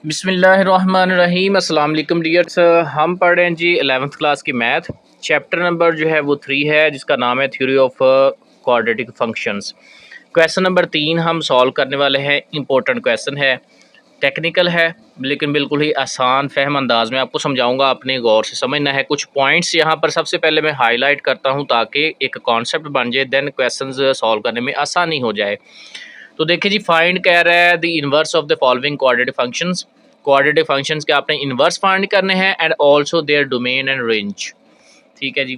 बिस्मिल्लाहिर्रहमानिर्रहीम अस्सलाम वालेकुम डियर्स। हम पढ़ रहे हैं जी 11th क्लास की मैथ। चैप्टर नंबर जो है वो 3 है, जिसका नाम है theory of quadratic functions. Question number 3 हम सॉल्व करने वाले हैं। इंपॉर्टेंट क्वेश्चन है, टेक्निकल है, लेकिन बिल्कुल ही आसान फहम अंदाज में आपको समझाऊंगा। आपने गौर से समझना है। कुछ पॉइंट्स यहाँ पर सबसे पहले मैं हाईलाइट करता हूँ ताकि एक कॉन्सेप्ट बन जाए, देन क्वेश्चंस सॉल्व करने में आसानी हो जाए। तो देखिए जी, फाइंड कह रहा है the inverse of the following quadratic functions. Quadratic functions के आपने इनवर्स फाइंड करने हैं and also there domain and range. ठीक है जी।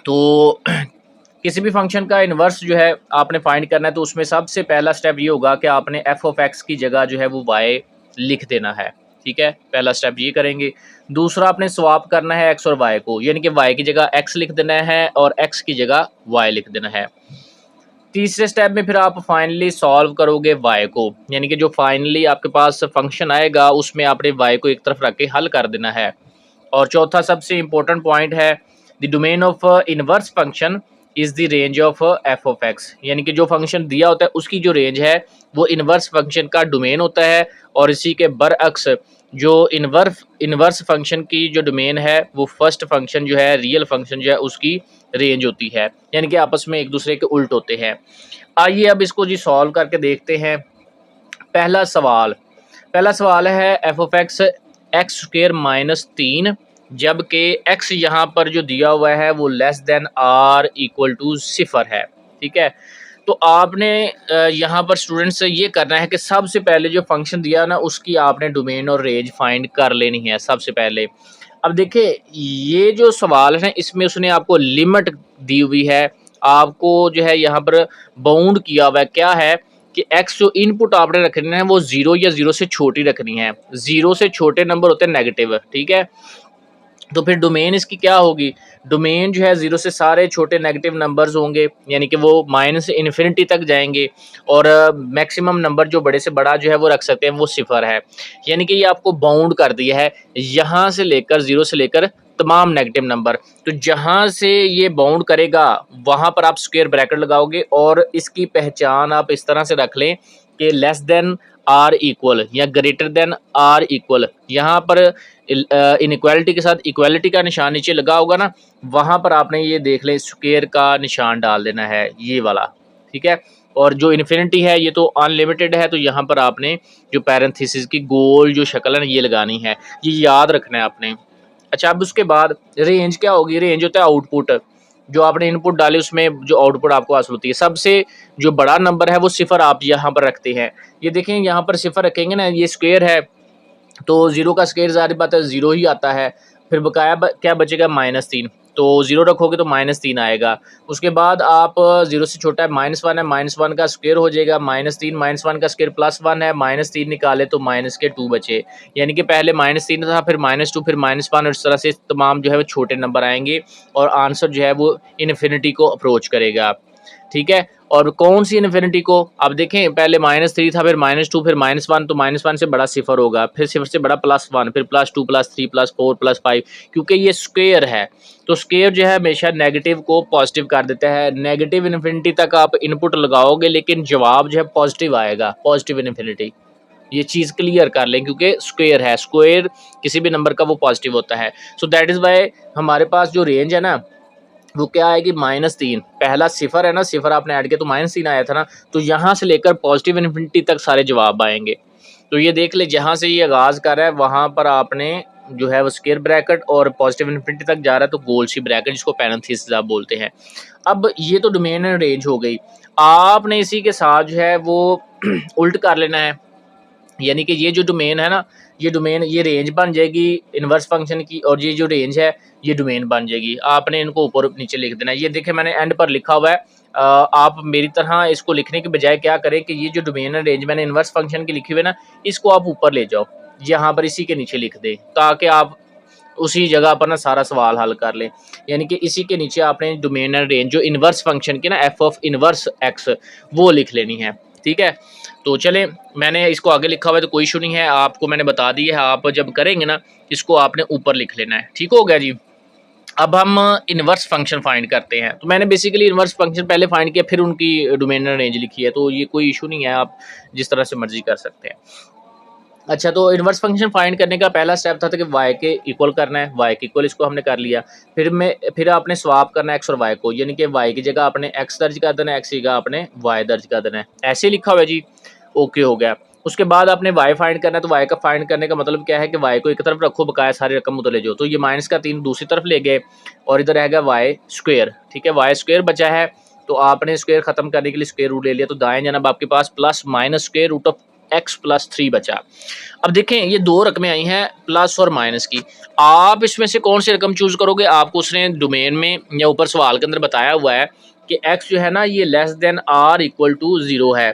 तो किसी भी फंक्शन का इनवर्स जो है आपने फाइंड करना है, तो उसमें सबसे पहला स्टेप ये होगा कि आपने एफ ऑफ एक्स की जगह जो है वो वाई लिख देना है। ठीक है, पहला स्टेप ये करेंगे। दूसरा, आपने स्वाप करना है एक्स और वाई को, यानी कि वाई की जगह एक्स लिख देना है और एक्स की जगह वाई लिख देना है। तीसरे स्टेप में फिर आप फाइनली सॉल्व करोगे वाई को, यानी कि जो फाइनली आपके पास फंक्शन आएगा उसमें आपने वाई को एक तरफ रख के हल कर देना है। और चौथा सबसे इंपॉर्टेंट पॉइंट है, the domain of inverse function is the range of F of x, यानी कि जो फंक्शन दिया होता है उसकी जो रेंज है वो इनवर्स फंक्शन का डोमेन होता है। और इसी के बरअक्स जो इनवर्स फंक्शन की जो डोमेन है वो फर्स्ट फंक्शन जो है, रियल फंक्शन जो है, उसकी रेंज होती है, यानी कि आपस में एक दूसरे के उल्ट होते हैं। आइए अब इसको जी सॉल्व करके देखते हैं। पहला सवाल है F of x x square minus 3, जबकि एक्स यहाँ पर जो दिया हुआ है वो less than or equal to 0 है। ठीक है, तो आपने यहाँ पर स्टूडेंट्स से ये करना है कि सबसे पहले जो फंक्शन दिया ना उसकी आपने डोमेन और रेंज फाइंड कर लेनी है सबसे पहले। अब देखिए, ये जो सवाल है इसमें उसने आपको लिमिट दी हुई है, आपको जो है यहाँ पर बाउंड किया हुआ है। क्या है कि एक्स जो इनपुट आपने रखनी है वो 0 या 0 से छोटी रखनी है। 0 से छोटे नंबर होते हैं नेगेटिव। ठीक है, तो फिर डोमेन इसकी क्या होगी? डोमेन जो है 0 से सारे छोटे नेगेटिव नंबर्स होंगे, यानी कि वो माइनस इन्फिनिटी तक जाएंगे। और मैक्सिमम नंबर जो बड़े से बड़ा जो है वो रख सकते हैं, वो 0 है। यानी कि ये आपको बाउंड कर दिया है यहाँ से लेकर 0 से लेकर तमाम नेगेटिव नंबर। तो जहाँ से ये बाउंड करेगा वहाँ पर आप स्क्वायर ब्रैकेट लगाओगे और इसकी पहचान आप इस तरह से रख लें कि लेस देन आर इक्वल या ग्रेटर देन आर इक्वल। यहाँ पर इनइक्वालिटी के साथ इक्वालिटी का निशान नीचे लगा होगा ना, वहाँ पर आपने ये देख लें स्क्वायर का निशान डाल देना है, ये वाला। ठीक है, और जो इन्फिनिटी है ये तो अनलिमिटेड है, तो यहाँ पर आपने जो पैरेंथेसिस की गोल जो शक्ल है ना ये लगानी है, ये याद रखना है आपने। अच्छा, अब उसके बाद रेंज क्या होगी? रेंज होता है आउटपुट, जो आपने इनपुट डाले उसमें जो आउटपुट आपको हासिल होती है। सबसे जो बड़ा नंबर है वो 0 आप यहाँ पर रखते हैं। ये देखें, यहाँ पर 0 रखेंगे ना, ये स्क्वायर है तो 0 का स्क्वायर ज़ाहिर बात है 0 ही आता है। फिर बकाया क्या बचेगा? -3। तो 0 रखोगे तो -3 आएगा। उसके बाद आप 0 से छोटा है -1 है, -1 का स्क्वायर हो जाएगा -3, -1 का स्क्वायर +1 है, -3 निकाले तो माइनस के 2 बचे। यानी कि पहले -3 था, फिर -2, फिर -1, और इस तरह से तमाम जो है वो छोटे नंबर आएंगे और आंसर जो है वो इन्फिनिटी को अप्रोच करेगा। ठीक है, और कौन सी इन्फिनिटी को? अब देखें, पहले -3 था, फिर -2, फिर -1, तो -1 से बड़ा 0 होगा, फिर 0 से बड़ा +1, फिर +2, +3, +4, +5, क्योंकि ये स्क्वायर है। तो स्क्वायर जो है हमेशा नेगेटिव को पॉजिटिव कर देता है। नेगेटिव इन्फिनिटी तक आप इनपुट लगाओगे लेकिन जवाब जो है पॉजिटिव आएगा, पॉजिटिव इन्फिनिटी। ये चीज़ क्लियर कर लें, क्योंकि स्क्वायर है, स्क्वायर किसी भी नंबर का वो पॉजिटिव होता है। सो दैट इज़ वाई हमारे पास जो रेंज है ना वो क्या आएगी? -3। पहला 0 है ना, 0 आपने ऐड किया तो -3 आया था ना, तो यहाँ से लेकर पॉजिटिव इन्फिनिटी तक सारे जवाब आएंगे। तो ये देख ले, जहाँ से ये आगाज़ कर रहा है वहाँ पर आपने जो है वो स्क्वायर ब्रैकेट, और पॉजिटिव इन्फिनिटी तक जा रहा है तो गोल सी ब्रैकेट, जिसको पैरेंथेसिस आप बोलते हैं। अब ये तो डोमेन एंड रेंज हो गई। आपने इसी के साथ जो है वो उल्ट कर लेना है, यानी कि ये जो डोमेन है ना, ये डोमेन, ये रेंज बन जाएगी इनवर्स फंक्शन की, और ये जो रेंज है ये डोमेन बन जाएगी। आपने इनको ऊपर नीचे लिख देना है। ये देखिए, मैंने एंड पर लिखा हुआ है। आप मेरी तरह इसको लिखने के बजाय क्या करें कि ये जो डोमेन है रेंज मैंने इनवर्स फंक्शन की लिखी हुई है ना, इसको आप ऊपर ले जाओ, यहाँ पर इसी के नीचे लिख दें, ताकि आप उसी जगह पर ना सारा सवाल हल कर लें। यानी कि इसी के नीचे आपने डोमेन एंड रेंज जो इनवर्स फंक्शन की ना, एफ ऑफ इनवर्स एक्स, वो लिख लेनी है। ठीक है, तो चलें, मैंने इसको आगे लिखा हुआ है तो कोई इशू नहीं है, आपको मैंने बता दी है। आप जब करेंगे ना इसको आपने ऊपर लिख लेना है। ठीक हो गया जी। अब हम इनवर्स फंक्शन फाइंड करते हैं। तो मैंने बेसिकली इनवर्स फंक्शन पहले फाइंड किया, फिर उनकी डोमेन एंड रेंज लिखी है, तो ये कोई इशू नहीं है, आप जिस तरह से मर्जी कर सकते हैं। अच्छा, तो इन्वर्स फंक्शन फाइंड करने का पहला स्टेप था कि y के इक्वल करना है, y के इक्वल इसको हमने कर लिया। फिर आपने स्वाप करना है x और y को, यानी कि y की जगह आपने x दर्ज कर देना है, x की जगह आपने y दर्ज कर देना है। ऐसे लिखा हुआ है जी, ओके हो गया। उसके बाद आपने y फाइंड करना है, तो y का फाइंड करने का मतलब क्या है कि y को एक तरफ रखो, बकाया सारी रकम उधर ले जाओ। तो ये माइनस का 3 दूसरी तरफ ले गए और इधर रहेगा y स्क्वायर, ठीक है, y स्क्वायर बचा है। तो आपने स्क्वायर खत्म करने के लिए स्क्वायर रूट ले लिया, तो दाएं जनाब आपके पास plus minus square root of x plus 3 बचा। अब देखें ये दो रकमें आई हैं प्लस और माइनस की, आप इसमें से कौन सी रकम चूज करोगे? आपको उसने डोमेन में या ऊपर सवाल के अंदर बताया हुआ है कि x जो है ना ये less than or equal to 0 है,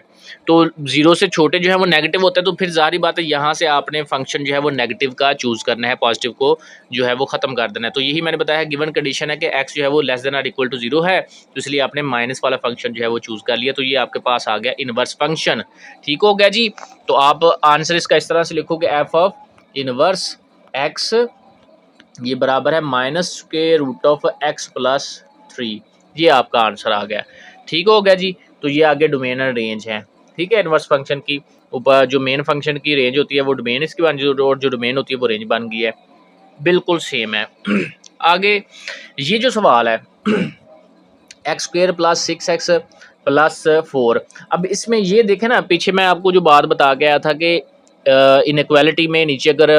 तो 0 से छोटे जो है वो नेगेटिव होता है, तो फिर जारी बात है यहाँ से आपने फंक्शन जो है वो नेगेटिव का चूज करना है, पॉजिटिव को जो है वो खत्म कर देना है। तो यही मैंने बताया गिवन कंडीशन है कि x जो है वो less than or equal to 0 है, तो इसलिए आपने माइनस वाला फंक्शन जो है वो चूज कर लिया। तो ये आपके पास आ गया इनवर्स फंक्शन, ठीक हो गया जी। तो आप आंसर इसका इस तरह से लिखोगे एफ ऑफ इनवर्स एक्स ये बराबर है माइनस के रूट ऑफ एक्स प्लस 3, ये आपका आंसर आ गया, ठीक हो गया जी। तो ये आगे डोमेन एंड रेंज है, ठीक है। इनवर्स फंक्शन की ऊपर जो मेन फंक्शन की रेंज होती है वो डोमेन इसकी बन गई और जो डोमेन होती है वो रेंज बन गई है, बिल्कुल सेम है। आगे ये जो सवाल है x square plus 6x plus 4, अब इसमें ये देखें ना, पीछे मैं आपको जो बात बता गया था कि इनइक्वालिटी में नीचे अगर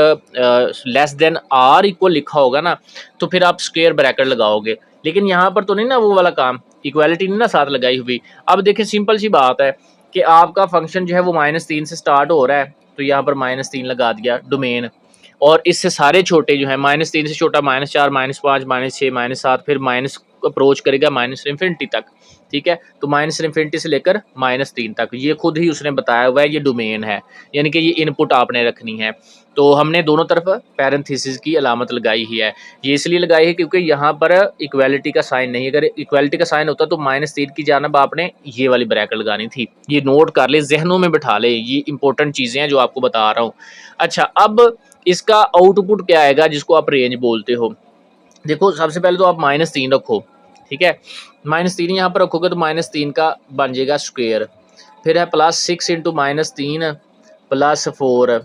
लेस देन आर इक्वल लिखा होगा ना तो फिर आप स्क्वायर ब्रैकेट लगाओगे, लेकिन यहाँ पर तो नहीं ना वो वाला काम, इक्वालिटी नहीं ना साथ लगाई हुई। अब देखिए सिंपल सी बात है कि आपका फंक्शन जो है वो -3 से स्टार्ट हो रहा है, तो यहाँ पर -3 लगा दिया डोमेन, और इससे सारे छोटे जो है -3 से छोटा -4 -5 -6 -7, फिर माइनस अप्रोच करेगा माइनस इन्फिनिटी तक, ठीक है। तो माइनस इन्फिनिटी से लेकर -3 तक ये खुद ही उसने बताया हुआ है, ये डोमेन है, यानी कि ये इनपुट आपने रखनी है। तो हमने दोनों तरफ पैरेंथेसिस की अलामत लगाई ही है, ये इसलिए लगाई है क्योंकि यहाँ पर इक्वालिटी का साइन नहीं, अगर इक्वालिटी का साइन होता तो -3 की जानब आपने ये वाली ब्रैकेट लगानी थी। ये नोट कर ले, जहनों में बिठा ले, ये इंपॉर्टेंट चीज़ें हैं जो आपको बता रहा हूँ। अच्छा, अब इसका आउटपुट क्या आएगा जिसको आप रेंज बोलते हो? देखो सबसे पहले तो आप -3 रखो, ठीक है, -3 यहाँ पर रखोगे तो -3 का बन जाएगा स्क्वेयर, फिर है प्लस 6 इंटू -3 प्लस 4,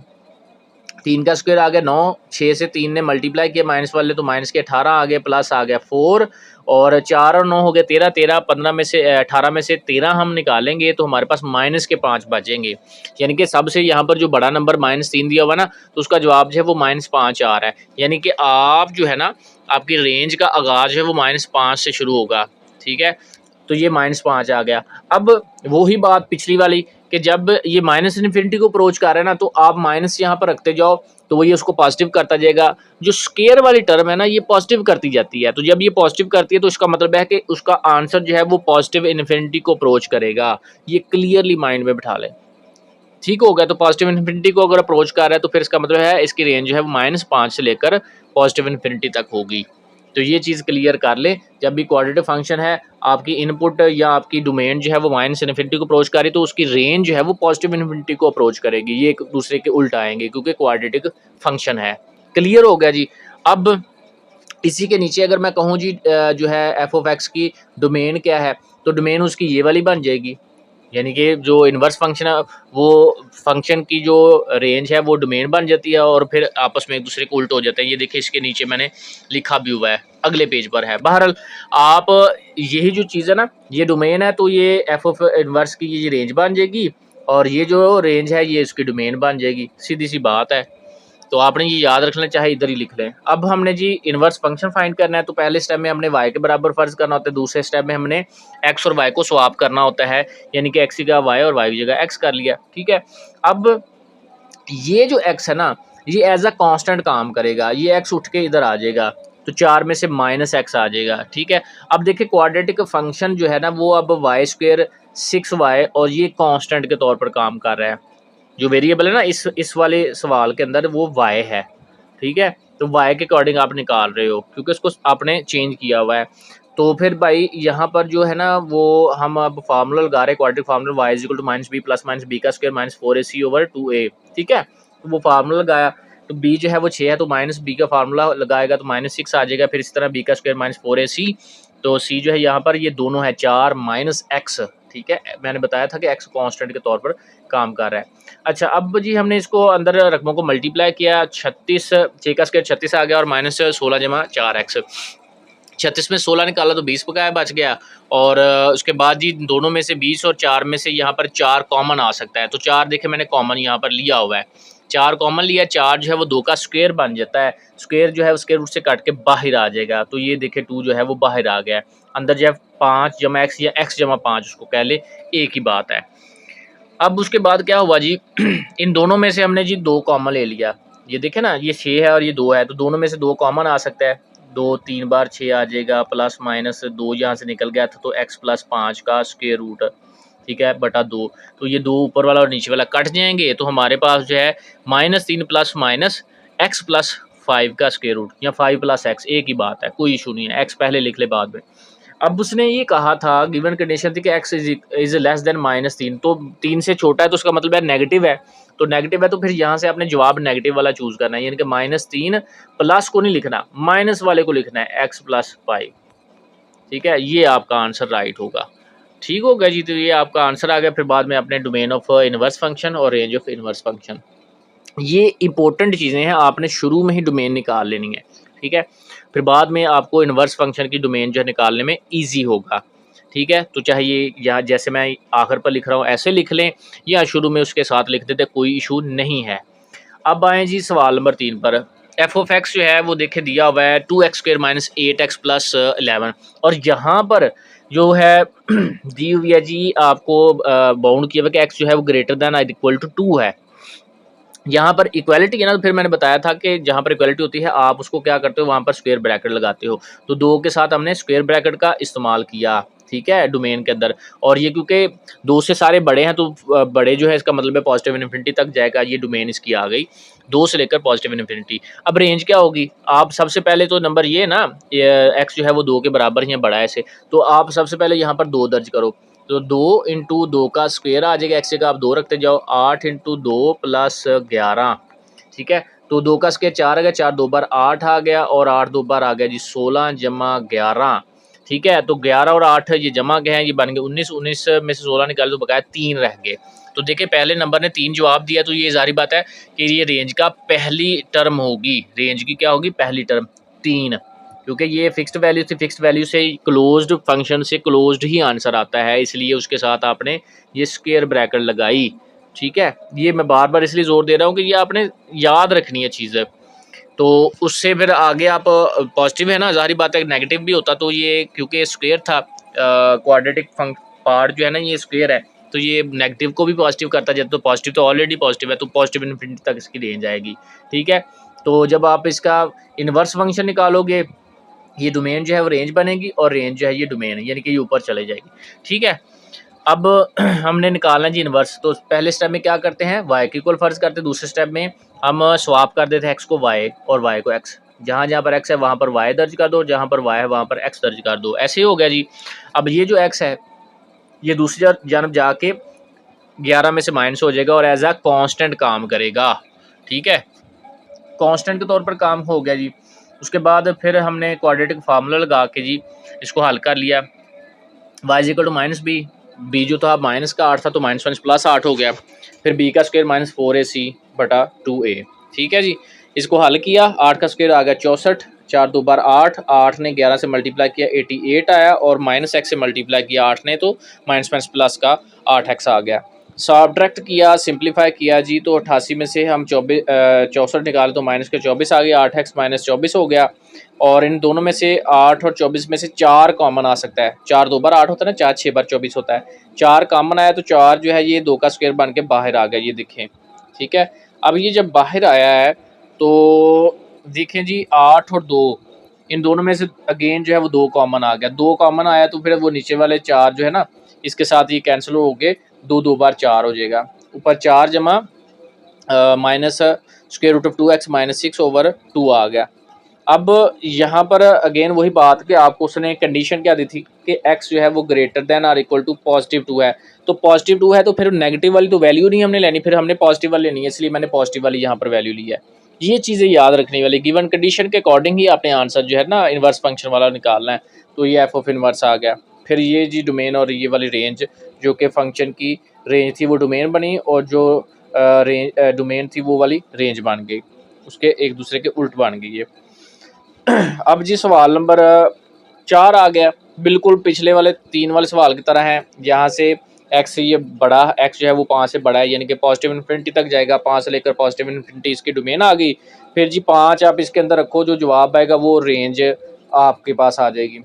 3 का स्क्वायर आ गया 9, 6 से 3 ने मल्टीप्लाई किया माइनस वाले तो माइनस के 18 आ गए, प्लस आ गया 4, और 4 और 9 हो गए 13, 13 15 में से 18 में से 13 हम निकालेंगे तो हमारे पास माइनस के 5 बचेंगे, यानी कि सबसे यहाँ पर जो बड़ा नंबर -3 दिया हुआ ना तो उसका जवाब जो है वो -5 आ रहा है, यानी कि आप जो है ना आपकी रेंज का आगाज जो है वो -5 से शुरू होगा, ठीक है। तो ये -5 आ गया। अब वही बात पिछली वाली कि जब ये माइनस इन्फिनिटी को अप्रोच कर रहा है ना तो आप माइनस यहाँ पर रखते जाओ तो ये उसको पॉजिटिव करता जाएगा, जो स्केयर वाली टर्म है ना ये पॉजिटिव करती जाती है, तो जब ये पॉजिटिव करती है तो इसका मतलब है कि उसका आंसर जो है वो पॉजिटिव इन्फिनिटी को अप्रोच करेगा, ये क्लियरली माइंड में बिठा लें, ठीक हो गया। तो पॉजिटिव इन्फिनिटी को अगर अप्रोच कर रहा है तो फिर इसका मतलब है इसकी रेंज जो है वो -5 से लेकर पॉजिटिव इन्फिनिटी तक होगी। तो ये चीज़ क्लियर कर ले, जब भी क्वाड्रेटिक फंक्शन है आपकी इनपुट या आपकी डोमेन जो है वो माइनस इन्फिनिटी को अप्रोच कर रही है तो उसकी रेंज जो है वो पॉजिटिव इन्फिनिटी को अप्रोच करेगी, ये एक दूसरे के उल्ट आएंगे क्योंकि क्वाड्रेटिक फंक्शन है। क्लियर हो गया जी। अब इसी के नीचे अगर मैं कहूँ जी जो है एफ ऑफ एक्स की डोमेन क्या है, तो डोमेन उसकी ये वाली बन जाएगी, यानी कि जो इन्वर्स फंक्शन है वो फंक्शन की जो रेंज है वो डोमेन बन जाती है और फिर आपस में एक दूसरे को उल्ट हो जाते हैं। ये देखिए इसके नीचे मैंने लिखा भी हुआ है, अगले पेज पर है। बहरहाल आप यही जो चीज़ है ना ये डोमेन है तो ये एफ ऑफ इन्वर्स की ये रेंज बन जाएगी और ये जो रेंज है ये इसकी डोमेन बन जाएगी, सीधी सी बात है। तो आपने ये याद रखना चाहे इधर ही लिख लें। अब हमने जी इन्वर्स फंक्शन फाइंड करना है तो पहले स्टेप में हमने y के बराबर फर्ज करना होता है, दूसरे स्टेप में हमने x और y को स्वैप करना होता है, यानी कि x की जगह y और y की जगह x कर लिया, ठीक है। अब ये जो x है ना ये एज अ कांस्टेंट काम करेगा, ये x उठ के इधर आ जाएगा तो 4 में से -x आ जाएगा, ठीक है। अब देखिए क्वाड्रेटिक फंक्शन जो है ना वो अब y स्क्वायर 6y और ये कांस्टेंट के तौर पर काम कर रहा है, जो वेरिएबल है ना इस वाले सवाल के अंदर वो y है, ठीक है। तो y के अकॉर्डिंग आप निकाल रहे हो क्योंकि उसको आपने चेंज किया हुआ है। तो फिर भाई यहाँ पर जो है ना वो हम अब फार्मूला लगा रहे हैं, quadratic formula y equal to -b plus -b का स्क्वायर -4ac/2a, ठीक है। तो वो फार्मूला लगाया तो b जो है वो 6 है तो -b का फार्मूला लगाएगा तो -6 आ जाएगा, फिर इस तरह b का स्क्वायर -4ac, तो c जो है यहाँ पर ये दोनों है 4 -x, ठीक है, मैंने बताया था कि एक्स कांस्टेंट के तौर पर काम कर रहा है। अच्छा, अब जी हमने इसको अंदर रकमों को मल्टीप्लाई किया, 36 6 का स्क्वायर 36 आ गया और माइनस 16 जमा 4x। 36 में 16 निकाला तो 20 बकाया बच गया। और उसके बाद जी दोनों में से 20 और 4 में से यहाँ पर 4 कॉमन आ सकता है, तो 4 देखे मैंने कॉमन यहाँ पर लिया हुआ है, 4 कॉमन लिया, 4 जो है वो 2 का स्क्वायर बन जाता है, स्क्वायर जो है उसके रूट से काट के बाहर आ जाएगा, तो ये देखे 2 जो है वो बाहर आ गया है। अंदर जो है 5 जमा एक्स या एक्स जमा 5 उसको कह ले, एक ही बात है। अब उसके बाद क्या हुआ जी इन दोनों में से हमने जी 2 कॉमन ले लिया, ये देखे ना, ये 6 है और ये 2 है, तो दोनों में से 2 कॉमन आ सकता है, 2 3 बार 6 आ जाएगा, प्लस माइनस 2 यहाँ से निकल गया था तो x प्लस 5 का स्क्वायर रूट, ठीक है, बटा 2, तो ये 2 ऊपर वाला और नीचे वाला कट जाएंगे, तो हमारे पास जो है -3 प्लस माइनस एक्स प्लस 5 का स्क्वायर रूट या 5 प्लस एक्स, एक ही बात है, कोई इशू नहीं है, एक्स पहले लिख ले बाद में। अब उसने ये कहा था, गिवन कंडीशन थी कि x इज लेस देन -3, तो 3 से छोटा है तो उसका मतलब है नेगेटिव है, तो नेगेटिव है तो फिर यहाँ से आपने जवाब नेगेटिव वाला चूज करना है, यानी कि -3 प्लस को नहीं लिखना, माइनस वाले को लिखना है, x प्लस 5, ठीक है, ये आपका आंसर राइट होगा। ठीक हो गया जी, तो ये आपका आंसर आ गया। फिर बाद में अपने डोमेन ऑफ इनवर्स फंक्शन और रेंज ऑफ इनवर्स फंक्शन, ये इंपॉर्टेंट चीज़ें हैं, आपने शुरू में ही डोमेन निकाल लेनी है, ठीक है, फिर बाद में आपको इनवर्स फंक्शन की डोमेन जो है निकालने में ईजी होगा, ठीक है। तो चाहे ये या जैसे मैं आखिर पर लिख रहा हूँ ऐसे लिख लें या शुरू में उसके साथ लिख देते, कोई इशू नहीं है। अब आए जी सवाल नंबर 3 पर। एफ ऑफ एक्स जो है वो देखे दिया हुआ है 2x² माइनस 8x प्लस 11, और यहाँ पर जो है दी हुई है जी आपको बाउंड किया हुआ कि एक्स जो है वो ग्रेटर दैन और इक्वल टू 2 है। यहाँ पर इक्वालिटी है ना, तो फिर मैंने बताया था कि जहाँ पर इक्वालिटी होती है आप उसको क्या करते हो, वहाँ पर स्क्वायर ब्रैकेट लगाते हो, तो 2 के साथ हमने स्क्वायर ब्रैकेट का इस्तेमाल किया, ठीक है, डोमेन के अंदर। और ये क्योंकि 2 से सारे बड़े हैं तो बड़े जो है इसका मतलब है पॉजिटिव इन्फिनिटी तक जाएगा, ये डोमेन इसकी आ गई 2 से लेकर पॉजिटिव इन्फिनिटी। अब रेंज क्या होगी, आप सबसे पहले तो नंबर ये ना, एक्स जो है वो 2 के बराबर ही है, बड़ा है से, तो आप सबसे पहले यहाँ पर 2 दर्ज करो, तो 2 इंटू 2 का स्क्वायर आ जाएगा, एक्स जगह आप 2 रखते जाओ, 8 इंटू 2 प्लस 11, ठीक है, तो 2 का स्क्वायर 4 आ गया, 4 2 बार 8 आ गया, और 8 2 बार आ गया जी 16 जमा 11, ठीक है, तो 11 और 8 ये जमा गए हैं, ये बन गए 19, 19 में से 16 निकाले तो बकाया 3 रह गए। तो देखिए पहले नंबर ने 3 जवाब दिया, तो ये जारी बात है कि ये रेंज का पहली टर्म होगी, रेंज की क्या होगी, पहली टर्म 3, क्योंकि ये फिक्स्ड वैल्यू थी, फिक्स्ड वैल्यू से क्लोज्ड फंक्शन से क्लोज्ड ही आंसर आता है, इसलिए उसके साथ आपने ये स्क्वायर ब्रैकेट लगाई, ठीक है। ये मैं बार बार इसलिए जोर दे रहा हूँ कि ये आपने याद रखनी है चीज़, तो उससे फिर आगे आप पॉजिटिव है ना, ज़ाहिर बात है नेगेटिव भी होता, तो ये क्योंकि स्क्वायर था, क्वाड्रेटिक पार्ट जो है ना ये स्क्वायर है, तो ये नेगेटिव को भी पॉजिटिव करता जाता, तो पॉजिटिव तो ऑलरेडी पॉजिटिव है, तो पॉजिटिव इन्फिनिटी तक इसकी रेंज आएगी, ठीक है। तो जब आप इसका इन्वर्स फंक्शन निकालोगे, ये डोमेन जो है वो रेंज बनेगी, और रेंज जो है ये डोमेन यानी कि ये ऊपर चले जाएगी, ठीक है। अब हमने निकालना जी इन्वर्स, तो पहले स्टेप में क्या करते हैं, y के इक्वल फर्ज करते हैं, दूसरे स्टेप में हम स्वाप कर देते हैं x को y और y को x, जहाँ जहाँ पर x है वहाँ पर y दर्ज कर दो, जहाँ पर y है वहाँ पर x दर्ज कर दो, ऐसे ही हो गया जी। अब ये जो x है ये दूसरी जानब जाके 11 में से माइनस हो जाएगा और एज अ कांस्टेंट काम करेगा, ठीक है, कांस्टेंट के तौर पर काम हो गया जी। उसके बाद फिर हमने क्वाड्रेटिक फार्मूला लगा के जी इसको हल कर लिया, y equal to minus B जो था माइनस का 8 था तो माइनस माइनस प्लस 8 हो गया, फिर b का स्क्वायर -4ac बटा 2a, ठीक है जी। इसको हल किया, 8 का स्क्वायर आ गया 64, 4 2 बार 8, 8 ने 11 से मल्टीप्लाई किया 88 आया, और माइनस एक्स से मल्टीप्लाई किया 8 ने, तो माइनस माइनस प्लस का 8x आ गया। सब्ट्रैक्ट किया, सिंप्लीफाई किया जी, तो 88 में से हम 64 निकाले तो माइनस के 24 आ गया, 8x माइनस 24 हो गया, और इन दोनों में से 8 और 24 में से 4 कॉमन आ सकता है, 4 2 बार 8 होता है ना, 4 6 बार 24 होता है, 4 कॉमन आया तो 4 जो है ये 2 का स्क्वायर बन के बाहर आ गया, ये देखें, ठीक है। अब ये जब बाहर आया है तो देखें जी 8 और 2 इन दोनों में से अगेन जो है वो 2 कॉमन आ गया, 2 कॉमन आया तो फिर वो नीचे वाले 4 जो है ना इसके साथ ये कैंसिल हो गए, 2 2 बार 4 हो जाएगा, ऊपर 4 जमा minus square root of 2x minus 6 over 2 आ गया। अब यहाँ पर अगेन वही बात कि आपको उसने कंडीशन क्या दी थी कि x जो है वो ग्रेटर देन और इक्वल टू +2 है, तो +2 है तो फिर नेगेटिव वाली तो वैल्यू नहीं हमने लेनी, फिर हमने पॉजिटिव वाली लेनी है, इसलिए मैंने पॉजिटिव वाली यहाँ पर वैल्यू ली है। ये चीज़ें याद रखने वाली, गिवन कंडीशन के अकॉर्डिंग ही आपने आंसर जो है ना इन्वर्स फंक्शन वाला निकालना है, तो ये एफ ऑफ इन्वर्स आ गया। फिर ये जी डोमेन और ये वाली रेंज जो कि फंक्शन की रेंज थी वो डोमेन बनी, और जो रेंज डोमेन थी वो वाली रेंज बन गई, उसके एक दूसरे के उल्ट बन गई है। अब जी सवाल नंबर 4 आ गया, बिल्कुल पिछले वाले 3 वाले सवाल की तरह है। यहाँ से एक्स ये बड़ा, एक्स जो है वो 5 से बड़ा है, यानी कि पॉजिटिव इन्फिनिटी तक जाएगा, 5 से लेकर पॉजिटिव इन्फिनिटी इसकी डोमेन आ गई। फिर जी 5 आप इसके अंदर रखो, जो जवाब आएगा वो रेंज आपके पास आ जाएगी।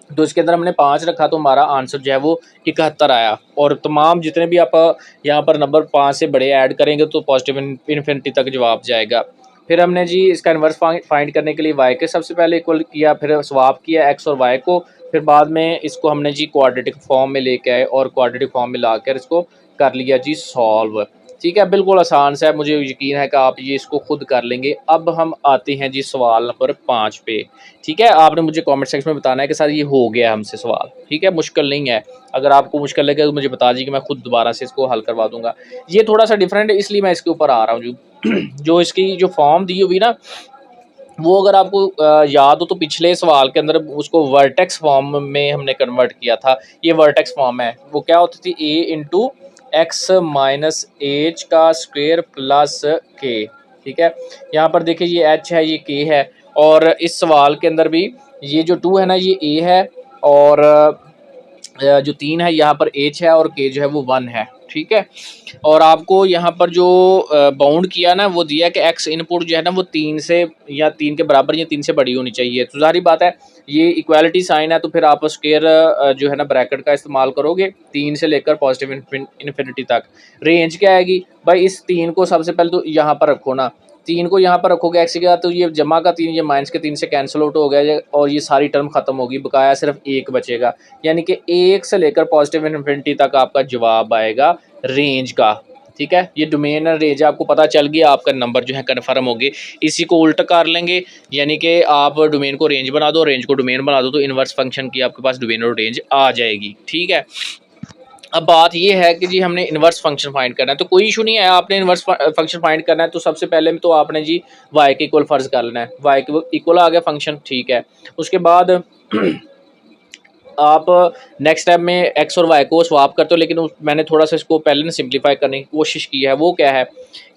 तो इसके अंदर हमने 5 रखा, तो हमारा आंसर जो है वो 71 आया। और तमाम जितने भी आप यहाँ पर नंबर 5 से बड़े ऐड करेंगे तो पॉजिटिव इन्फिनिटी तक जवाब जाएगा। फिर हमने जी इसका इन्वर्स फाइंड करने के लिए वाई के सबसे पहले इक्वल किया, फिर स्वैप किया एक्स और वाई को, फिर बाद में इसको हमने जी क्वाड्रेटिक फॉर्म में लेके आए और क्वाड्रेटिक फॉर्म में लाकर इसको कर लिया जी सॉल्व। ठीक है, बिल्कुल आसान सा है, मुझे यकीन है कि आप ये इसको खुद कर लेंगे। अब हम आते हैं जी सवाल नंबर 5 पे। ठीक है, आपने मुझे कमेंट सेक्शन में बताना है कि सर ये हो गया हमसे सवाल। ठीक है, मुश्किल नहीं है, अगर आपको मुश्किल लगे तो मुझे बता दीजिए, मैं खुद दोबारा से इसको हल करवा दूंगा। ये थोड़ा सा डिफरेंट है, इसलिए मैं इसके ऊपर आ रहा हूँ। जो इसकी जो फॉर्म दी हुई ना, वो अगर आपको याद हो तो पिछले सवाल के अंदर उसको वर्टेक्स फॉर्म में हमने कन्वर्ट किया था। ये वर्टेक्स फॉर्म है, वो क्या होती थी, ए इंटू एक्स माइनस एच का स्क्वेयर प्लस के। ठीक है, यहाँ पर देखिए ये एच है, ये के है, और इस सवाल के अंदर भी ये जो 2 है ना, ये ए है, और जो 3 है यहाँ पर एच है, और के जो है वो 1 है। ठीक है, और आपको यहाँ पर जो बाउंड किया ना, वो दिया कि एक्स इनपुट जो है ना वो 3 से या 3 के बराबर या 3 से बड़ी होनी चाहिए। तो जाहिर बात है ये इक्वालिटी साइन है, तो फिर आप स्क्वायर जो है ना ब्रैकेट का इस्तेमाल करोगे 3 से लेकर पॉजिटिव इन्फिनिटी तक। रेंज क्या आएगी भाई, इस 3 को सबसे पहले तो यहाँ पर रखो ना, 3 को यहाँ पर रखोगे एक्स के बाद, तो ये जमा का 3 ये माइनस के 3 से कैंसिल आउट हो गया, और ये सारी टर्म खत्म होगी, बकाया सिर्फ 1 बचेगा। यानी कि 1 से लेकर पॉजिटिव इन्फिनिटी तक आपका जवाब आएगा रेंज का। ठीक है, ये डोमेन और रेंज आपको पता चल गया, आपका नंबर जो है कन्फर्म हो गए। इसी को उल्टा कर लेंगे, यानी कि आप डोमेन को रेंज बना दो, रेंज को डोमेन बना दो, तो इनवर्स फंक्शन की आपके पास डोमेन और रेंज आ जाएगी। ठीक है, अब बात ये है कि जी हमने इन्वर्स फंक्शन फाइंड करना है, तो कोई इशू नहीं है, आपने इन्वर्स फंक्शन फाइंड करना है तो सबसे पहले तो आपने जी वाई के इक्वल फर्ज कर लेना है। वाई के इक्वल आ गया फंक्शन, ठीक है। उसके बाद आप नेक्स्ट स्टेप में एक्स और वाई को स्वाप करते हो, लेकिन मैंने थोड़ा सा इसको पहले ना सिंप्लीफाई करने की कोशिश की है। वो क्या है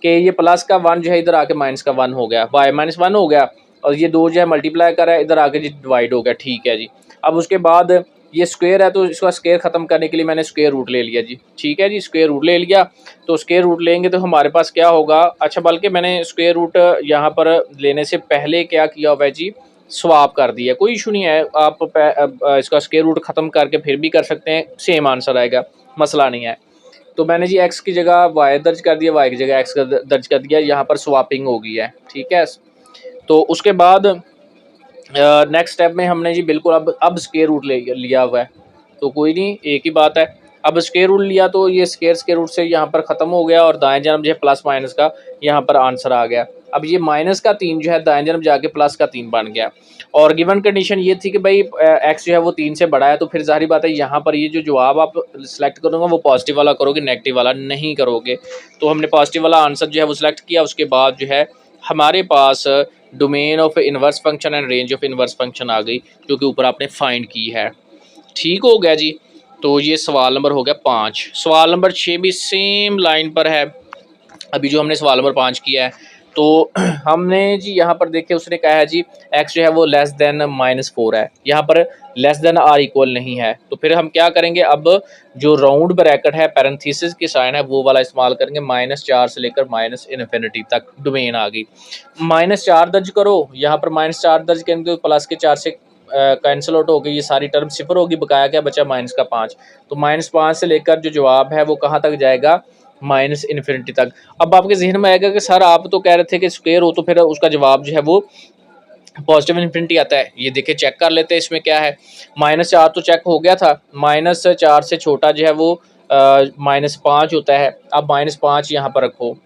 कि ये प्लस का 1 जो है इधर आके माइनस का 1 हो गया, वाई माइनस 1 हो गया, और ये 2 जो है मल्टीप्लाई कर रहा है, इधर आके जी डिवाइड हो गया। ठीक है जी, अब उसके बाद ये स्क्वायर है, तो इसका स्क्वायर ख़त्म करने के लिए मैंने स्क्वायर रूट ले लिया जी। ठीक है जी, स्क्वायर रूट ले लिया, तो स्क्वायर रूट लेंगे तो हमारे पास क्या होगा, अच्छा बल्कि मैंने स्क्वायर रूट यहाँ पर लेने से पहले क्या किया हुआ है जी, स्वाप कर दिया। कोई इशू नहीं है, आप इसका स्क्वायर रूट ख़त्म करके फिर भी कर सकते हैं, सेम आंसर आएगा, मसला नहीं है। तो मैंने जी एक्स की जगह वाई दर्ज कर दिया, वाई की जगह एक्स दर्ज कर दिया, यहाँ पर स्वापिंग हो गई है। ठीक है, तो उसके बाद नेक्स्ट स्टेप में हमने जी बिल्कुल अब स्क्वायर रूट लिया हुआ है, तो कोई नहीं, एक ही बात है। अब स्क्वायर रूट लिया तो ये स्क्वायर रूट से यहाँ पर ख़त्म हो गया, और दाएं जानब जो है प्लस माइनस का यहाँ पर आंसर आ गया। अब ये माइनस का 3 जो है दाएं जानब जाके प्लस का 3 बन गया, और गिवन कंडीशन ये थी कि भाई एक्स जो है वो 3 से बड़ा है, तो फिर जाहिर बात है यहाँ पर ये जो जवाब आप सेलेक्ट करोगे वो पॉजिटिव वाला करोगे, नेगेटिव वाला नहीं करोगे। तो हमने पॉजिटिव वाला आंसर जो है वो सिलेक्ट किया। उसके बाद जो है हमारे पास domain of inverse function and range of inverse function आ गई, जो कि ऊपर आपने फाइंड की है। ठीक हो गया जी, तो ये सवाल नंबर हो गया 5। सवाल नंबर 6 भी सेम लाइन पर है, अभी जो हमने सवाल नंबर 5 किया है। तो हमने जी यहाँ पर देखे, उसने कहा है जी एक्स जो है वो लेस देन -4 है, यहाँ पर लेस देन आर इक्वल नहीं है। तो फिर हम क्या करेंगे, अब जो राउंड ब्रैकेट है पैरेंथेसिस की साइन है वो वाला इस्तेमाल करेंगे, -4 से लेकर माइनस इन्फिनिटी तक डोमेन आ गई। -4 दर्ज करो, यहाँ पर -4 दर्ज करेंगे तो प्लस के 4 से कैंसिल आउट हो गई, ये सारी टर्म सिफर होगी, बकाया क्या बचा माइनस का 5। तो -5 से लेकर जो जवाब है वो कहाँ तक जाएगा, माइनस इन्फिनिटी तक। अब आपके जहन में आएगा कि सर आप तो कह रहे थे कि स्क्वायर हो, तो फिर उसका जवाब जो है वो पॉजिटिव इन्फिनिटी आता है। ये देखिए चेक कर लेते हैं इसमें क्या है। -4 तो चेक हो गया था, -4 से छोटा जो है वो -5 होता है। अब -5 यहाँ पर रखो,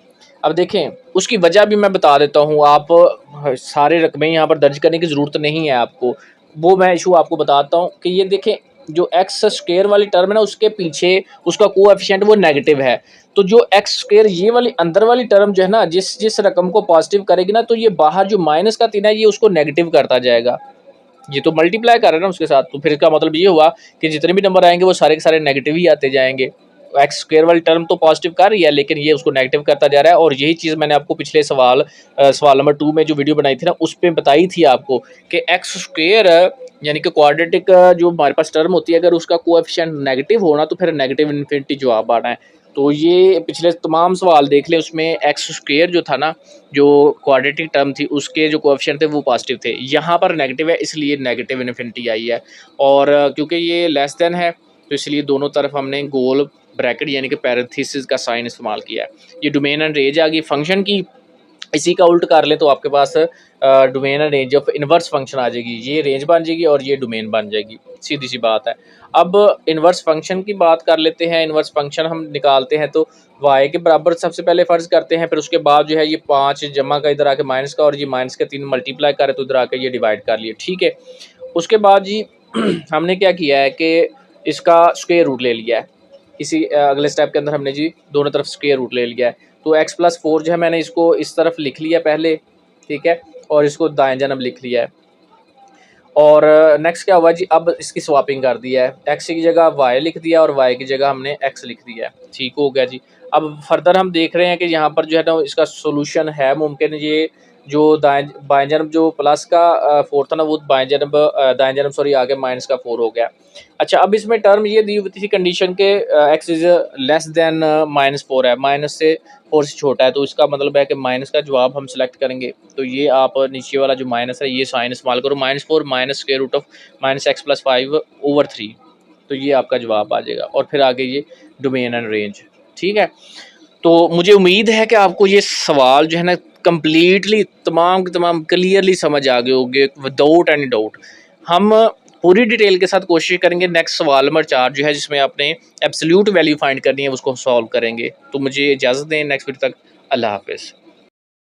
अब देखें उसकी वजह भी मैं बता देता हूँ। आप सारे रकमें यहाँ पर दर्ज करने की ज़रूरत नहीं है आपको, वो मैं इशू आपको बताता हूँ कि ये देखें जो एक्स स्क्वायर वाली टर्म है ना, उसके पीछे उसका कोएफिशिएंट वो नेगेटिव है। तो जो एक्स स्क्वायर ये वाली अंदर वाली टर्म जो है ना, जिस रकम को पॉजिटिव करेगी ना, तो ये बाहर जो -3 है ये उसको नेगेटिव करता जाएगा। ये तो मल्टीप्लाई कर रहे हैं ना उसके साथ, तो फिर इसका मतलब ये हुआ कि जितने भी नंबर आएंगे वो सारे के सारे नेगेटिव ही आते जाएंगे। एक्स स्क्वायर वाली टर्म तो पॉजिटिव कर रही है, लेकिन ये उसको नेगेटिव करता जा रहा है। और यही चीज़ मैंने आपको पिछले सवाल नंबर 2 में जो वीडियो बनाई थी ना, उस पर बताई थी आपको कि एक्स स्क्वायर यानी कि क्वाड्रेटिक जो हमारे पास टर्म होती है, अगर उसका कोएफिशिएंट नेगेटिव होना तो फिर नेगेटिव इन्फिनिटी जवाब आना है। तो ये पिछले तमाम सवाल देख लें, उसमें एक्स स्क्वायर जो था ना, जो क्वाड्रेटिक टर्म थी, उसके जो कोएफिशिएंट थे वो पॉजिटिव थे। यहाँ पर नेगेटिव है, इसलिए नेगेटिव इन्फिनिटी आई है। और क्योंकि ये लेस देन है तो इसलिए दोनों तरफ हमने गोल ब्रैकेट यानी कि पैरेंथेसिस का साइन इस्तेमाल किया है। ये डोमेन एंड रेंज आ गई फंक्शन की। इसी का उल्ट कर लें तो आपके पास domain and range of inverse function आ जाएगी। ये रेंज बन जाएगी और ये डोमेन बन जाएगी, सीधी सी बात है। अब इन्वर्स फंक्शन की बात कर लेते हैं। इन्वर्स फंक्शन हम निकालते हैं तो y के बराबर सबसे पहले फ़र्ज़ करते हैं, फिर उसके बाद जो है ये 5 जमा का इधर आके माइनस का, और ये माइनस के 3 मल्टीप्लाई करे तो इधर आके ये डिवाइड कर लिए, ठीक है। उसके बाद जी हमने क्या किया है कि इसका स्क्वायर रूट ले लिया है। इसी अगले स्टेप के अंदर हमने जी दोनों तरफ स्क्वायर रूट ले लिया है। तो x+4 जो है मैंने इसको इस तरफ लिख लिया पहले, ठीक है, और इसको दाएं जानब लिख लिया है। और नेक्स्ट क्या हुआ जी, अब इसकी स्वापिंग कर दिया है, x की जगह y लिख दिया और y की जगह हमने x लिख दिया है, ठीक हो गया जी। अब फर्दर हम देख रहे हैं कि यहाँ पर जो है ना इसका सोल्यूशन है मुमकिन। ये जो बाएं जानब जो प्लस का 4 था ना, वो दाएं जानब सॉरी आगे माइनस का 4 हो गया। अच्छा, अब इसमें टर्म ये दी हुई थी कंडीशन के x इज़ लेस देन -4 है, माइनस से 4 से छोटा है, तो इसका मतलब है कि माइनस का जवाब हम सेलेक्ट करेंगे। तो ये आप नीचे वाला जो माइनस है ये साइन इस्तेमाल करो, -4 minus square root of -x+5/3, तो ये आपका जवाब आ जाएगा। और फिर आगे ये डोमेन एंड रेंज, ठीक है। तो मुझे उम्मीद है कि आपको ये सवाल जो है ना कम्प्लीटली तमाम के तमाम क्लियरली समझ आ गए होंगे विदाउट एनी डाउट। हम पूरी डिटेल के साथ कोशिश करेंगे नेक्स्ट सवाल नंबर 4 जो है, जिसमें आपने एब्सोल्यूट वैल्यू फाइंड करनी है, उसको सॉल्व करेंगे। तो मुझे इजाज़त दें, नेक्स्ट वीडियो तक अल्लाह हाफ़िज़।